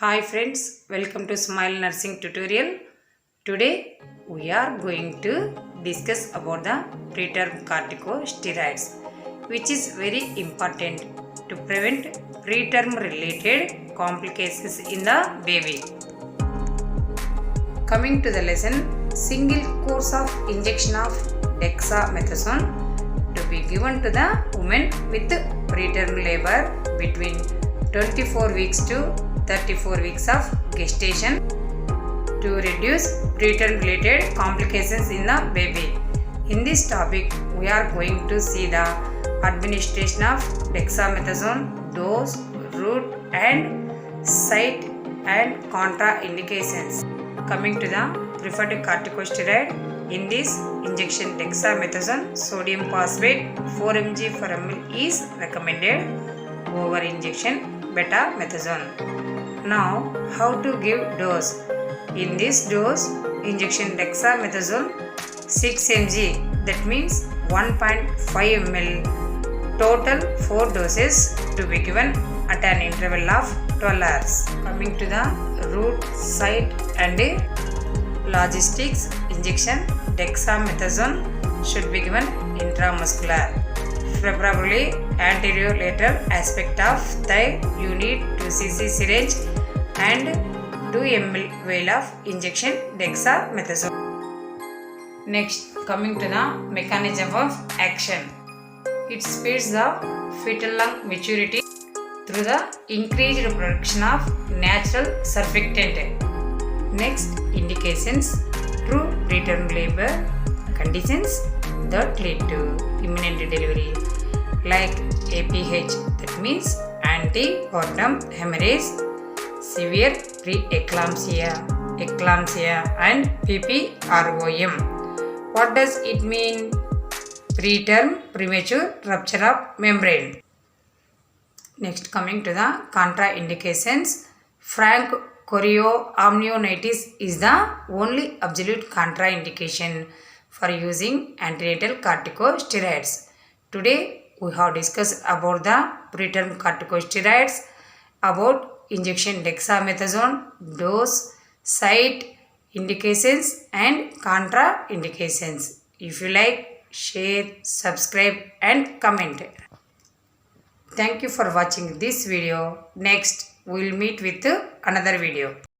Hi friends, welcome to Smile Nursing Tutorial. Today we are going to discuss about the preterm carticosteroids, which is very important to prevent preterm related complications in the baby. Coming to the lesson, single course of injection of dexamethasone to be given to the woman with preterm labor between 24 weeks to 34 weeks of gestation to reduce preterm related complications in the baby. In this topic, we are going to see the administration of dexamethasone, dose, route and site and contraindications. Coming to the preferred corticosteroid, in this injection dexamethasone sodium phosphate 4 mg per ml is recommended over injection betamethasone. Now, how to give dose? In this dose, injection dexamethasone 6 mg, that means 1.5 ml. Total 4 doses to be given at an interval of 12 hours. Coming to the route, site and logistics, injection dexamethasone should be given intramuscular, preferably anterior-lateral aspect of thigh. You need 2 cc syringe and 2 ml vial of injection dexamethasone. Next, coming to the mechanism of action. It speeds the fetal lung maturity through the increased production of natural surfactant. Next, indications: true preterm labor conditions that lead to imminent delivery, like APH, that means antepartum hemorrhage, severe preeclampsia, eclampsia and PPROM. What does it mean? Preterm, premature rupture of membrane. Next, coming to the contraindications. Frank chorioamnionitis is the only absolute contraindication for using antenatal corticosteroids. Today we have discussed about the preterm corticosteroids, about injection dexamethasone, dose, site, indications and contraindications. If you like, share, subscribe and comment. Thank you for watching this video. Next we will meet with another video.